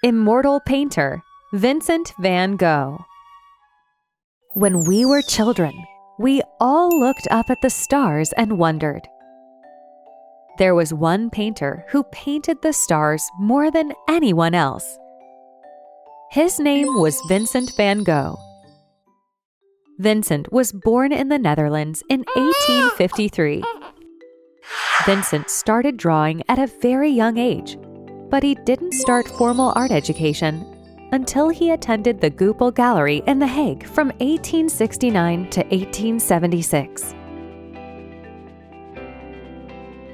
Immortal painter Vincent van Gogh. When we were children, we all looked up at the stars and wondered. There was one painter who painted the stars more than anyone else. His name was Vincent van Gogh. Vincent was born in the Netherlands in 1853. Vincent started drawing at a very young age, but he didn't start formal art education until he attended the Goupil Gallery in The Hague from 1869 to 1876.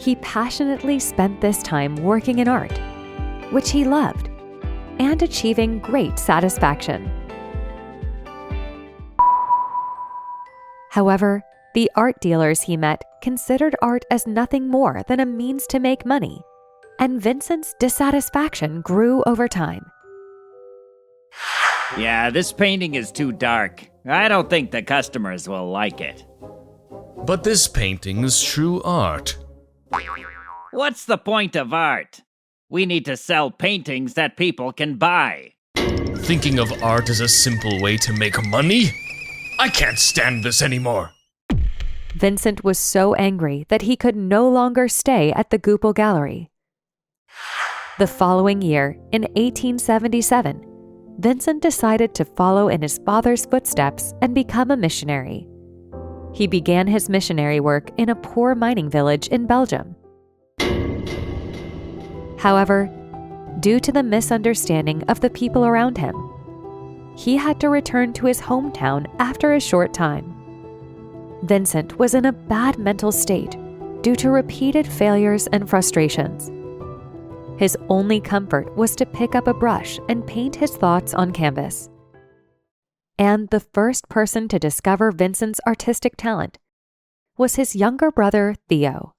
He passionately spent this time working in art, which he loved, and achieving great satisfaction. However, the art dealers he met considered art as nothing more than a means to make money, and Vincent's dissatisfaction grew over time. Yeah, this painting is too dark. I don't think the customers will like it. But this painting is true art. What's the point of art? We need to sell paintings that people can buy. Thinking of art as a simple way to make money? I can't stand this anymore. Vincent was so angry that he could no longer stay at the Goupil Gallery. The following year, in 1877, Vincent decided to follow in his father's footsteps and become a missionary. He began his missionary work in a poor mining village in Belgium. However, due to the misunderstanding of the people around him, he had to return to his hometown after a short time. Vincent was in a bad mental state due to repeated failures and frustrations. His only comfort was to pick up a brush and paint his thoughts on canvas. And the first person to discover Vincent's artistic talent was his younger brother, Theo.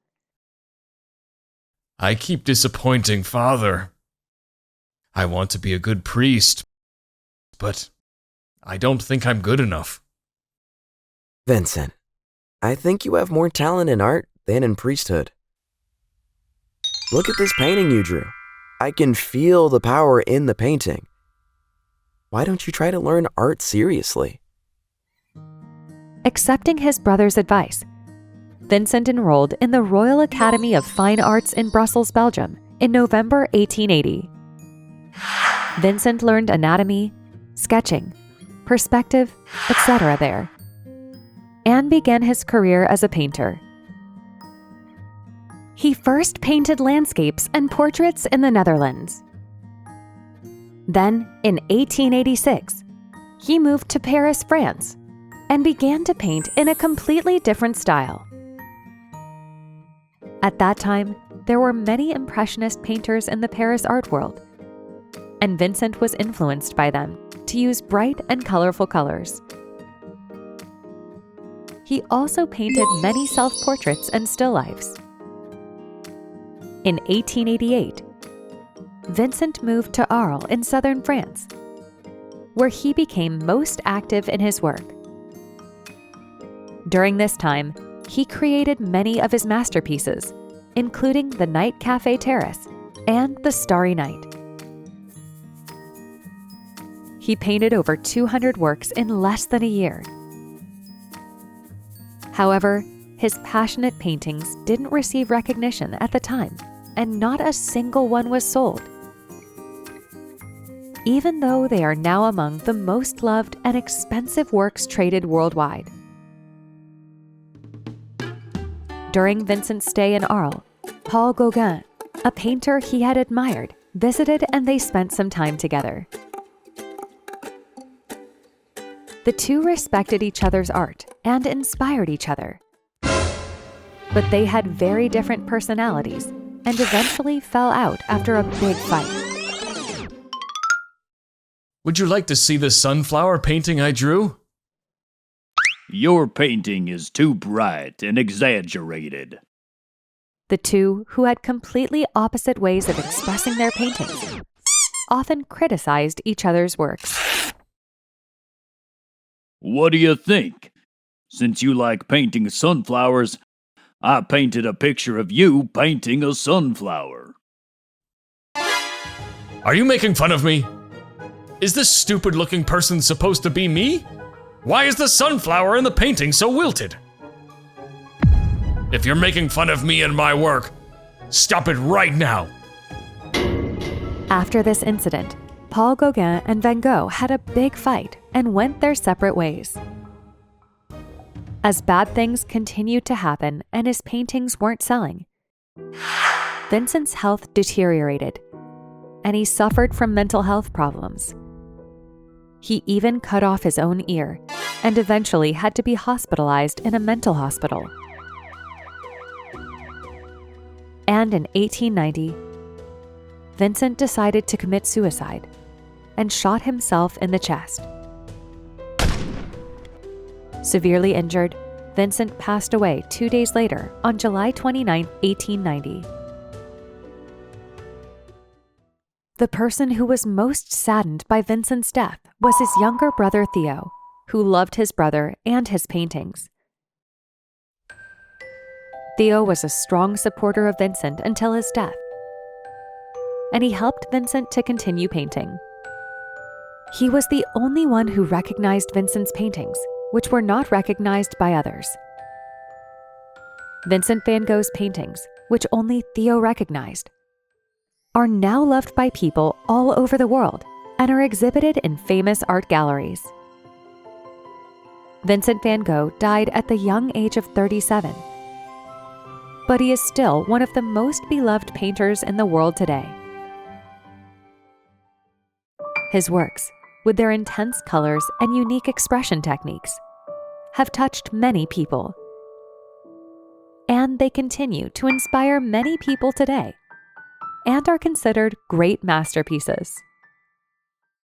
I keep disappointing Father. I want to be a good priest, but I don't think I'm good enough. Vincent, I think you have more talent in art than in priesthood. Look at this painting you drew. I can feel the power in the painting. Why don't you try to learn art seriously? Accepting his brother's advice, Vincent enrolled in the Royal Academy of Fine Arts in Brussels, Belgium, in November 1880. Vincent learned anatomy, sketching, perspective, etc. there, and began his career as a painter. He first painted landscapes and portraits in the Netherlands. Then, in 1886, he moved to Paris, France, and began to paint in a completely different style. At that time, there were many Impressionist painters in the Paris art world, and Vincent was influenced by them to use bright and colorful colors. He also painted many self-portraits and still lifes. In 1888, Vincent moved to Arles in southern France, where he became most active in his work. During this time, he created many of his masterpieces, including the Night Cafe Terrace and the Starry Night. He painted over 200 works in less than a year. However, his passionate paintings didn't receive recognition at the time, and not a single one was sold, even though they are now among the most loved and expensive works traded worldwide. During Vincent's stay in Arles, Paul Gauguin, a painter he had admired, visited and they spent some time together. The two respected each other's art and inspired each other. But they had very different personalities and eventually fell out after a big fight. Would you like to see the sunflower painting I drew? Your painting is too bright and exaggerated. The two, who had completely opposite ways of expressing their paintings, often criticized each other's works. What do you think? Since you like painting sunflowers, I painted a picture of you painting a sunflower. Are you making fun of me? Is this stupid-looking person supposed to be me? Why is the sunflower in the painting so wilted? If you're making fun of me and my work, stop it right now. After this incident, Paul Gauguin and Van Gogh had a big fight and went their separate ways. As bad things continued to happen and his paintings weren't selling, Vincent's health deteriorated, and he suffered from mental health problems. He even cut off his own ear and eventually had to be hospitalized in a mental hospital. And in 1890, Vincent decided to commit suicide and shot himself in the chest. Severely injured, Vincent passed away 2 days later on July 29, 1890. The person who was most saddened by Vincent's death was his younger brother Theo, who loved his brother and his paintings. Theo was a strong supporter of Vincent until his death, and he helped Vincent to continue painting. He was the only one who recognized Vincent's paintings, which were not recognized by others. Vincent van Gogh's paintings, which only Theo recognized, are now loved by people all over the world and are exhibited in famous art galleries. Vincent van Gogh died at the young age of 37, but he is still one of the most beloved painters in the world today. His works, with their intense colors and unique expression techniques, have touched many people, and they continue to inspire many people today and are considered great masterpieces.